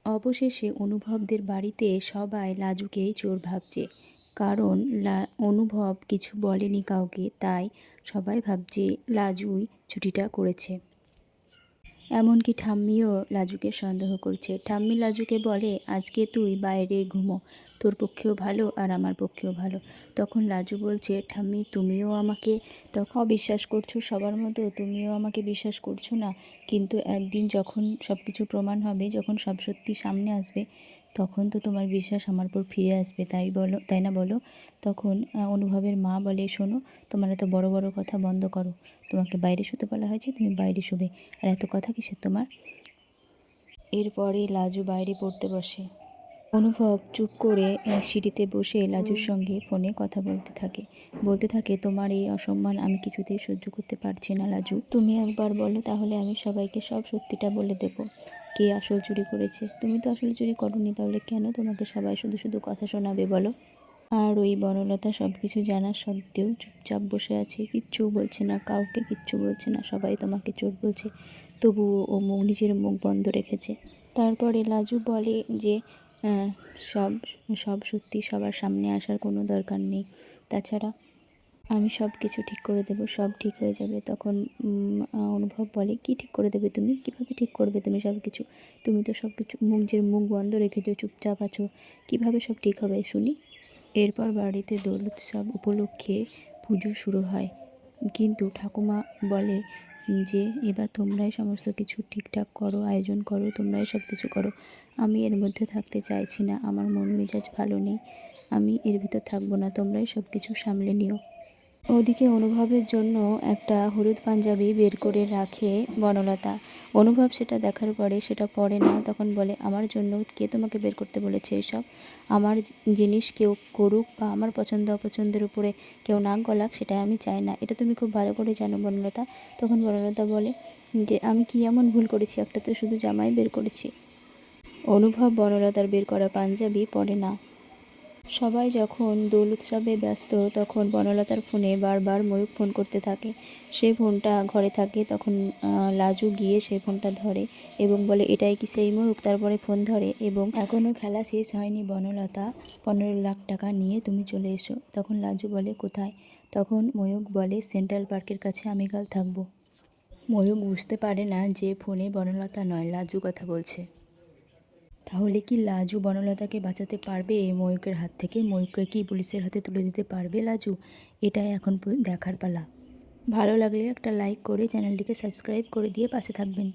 অবশেষে অনুভবদের বাড়িতে সবাই লাজুকেই চোর ভাবছে, কারণ অনুভব কিছু বলেনি কাউকে, তাই সবাই ভাবছে লাজুই চুরিটা করেছে। এমনকি ঠাম্মিও লাজুকে সন্দেহ করছে। ঠাম্মি লাজুকে বলে, আজকে তুই বাইরে ঘুমো, তোর পক্ষেও ভালো আর আমার পক্ষেও ভালো। তখন লাজু বলছে, ঠাম্মি তুমিও আমাকে তখন অবিশ্বাস করছো সবার মতো, তুমিও আমাকে বিশ্বাস করছো না, কিন্তু একদিন যখন সব কিছু প্রমাণ হবে, যখন সব সত্যি সামনে আসবে, তখন তো তোমার বিশ্বাস আমার উপর ফিরে আসবে, তাই না বলো? তখন অনুভবের মা বলে, শোনো, তোমার এত বড় বড় কথা বন্ধ করো, তোমাকে বাইরে শুতে বলা হয়েছে, তুমি বাইরে শুবে, আর এত কথা কিসের তোমার? এরপরে লাজু বাইরে পড়তে বসে। অনুভব চুপ করে সিঁড়িতে বসে লাজুর সঙ্গে ফোনে কথা বলতে থাকে, তোমার এই অসম্মান আমি কিছুতেই সহ্য করতে পারছি না লাজু, তুমি একবার বলো, তাহলে আমি সবাইকে সব সত্যিটা বলে দেব, কে আসল চুরি করেছে। তুমি তো আসলে চুরি করোনি, তাহলে কেন তোমাকে সবাই শুধু শুধু কথা শোনাবে বলো? আর ওই বনলতা সব কিছু জানা সত্ত্বেও চুপচাপ বসে আছে, কিচ্ছু বলছে না, কাউকে কিচ্ছু বলছে না, সবাই তোমাকে চোর বলছে, তবুও ও নিজের মুখ বন্ধ রেখেছে। তারপরে লাজু বলে যে আহ, সব সব সত্যি সবার সামনে আসার কোনো দরকার নেই, তাছাড়া আমি সব কিছু ঠিক করে দেবো, সব ঠিক হয়ে যাবে। তখন অনুভব বলে, কি ঠিক করে দেবে তুমি? কিভাবে ঠিক করবে তুমি সব কিছু? তুমি তো সব কিছু নিজের মুখ বন্ধ রেখেছো, চুপচাপ আছো, কিভাবে সব ঠিক হবে শুনি? এরপর বাড়িতে দোল উৎসব উপলক্ষে পুজো শুরু হয়, কিন্তু ঠাকুমা বলে যে এবার তোমরাই সমস্ত কিছু ঠিকঠাক করো, আয়োজন করো, তোমরাই সব কিছু করো, আমি এর মধ্যে থাকতে চাইছি না, আমার মন মেজাজ ভালো নেই, আমি এর ভিতর থাকবো না, তোমরাই সব কিছু সামলে নিও। ওদিকে অনুভবের জন্য একটা হলুদ পাঞ্জাবি বের করে রাখে বনলতা। অনুভব সেটা দেখার পরে সেটা পরে না, তখন বলে, আমার জন্য কে তোমাকে বের করতে বলেছে এসব? আমার জিনিস কেউ করুক বা আমার পছন্দ অপছন্দের উপরে কেউ নাক গলাক, সেটা আমি চাই না, এটা তুমি খুব ভালো করে জানো বনলতা। তখন বনলতা বলে যে আমি কি এমন ভুল করেছি, একটা তো শুধু জামাই বের করেছি। অনুভব বনলতার বের করা পাঞ্জাবি পরে না। সবাই যখন দোল উৎসবে ব্যস্ত, তখন বনলতার ফোনে বারবার ময়ূক ফোন করতে থাকে। সেই ফোনটা ঘরে থাকে, তখন লাজু গিয়ে সেই ফোনটা ধরে এবং বলে, এটাই কি সেই ময়ূক? তারপরে ফোন ধরে এবং এখনও খেলা শেষ হয়নি বনলতা, 15 লাখ টাকা নিয়ে তুমি চলে এসো। তখন লাজু বলে, কোথায়? তখন ময়ূক বলে, সেন্ট্রাল পার্কের কাছে আমি কাল থাকবো। ময়ূক বুঝতে পারে না যে ফোনে বনলতা নয়, লাজু কথা বলছে। তাহলে কি লাজু বনলতাকে বাঁচাতে পারবে এই ময়ূকের হাত থেকে? ময়ূককে কি পুলিশের হাতে তুলে দিতে পারবে লাজু? এটাই এখন দেখার পালা। ভালো লাগলে একটা লাইক করে চ্যানেলটিকে সাবস্ক্রাইব করে দিয়ে পাশে থাকবেন।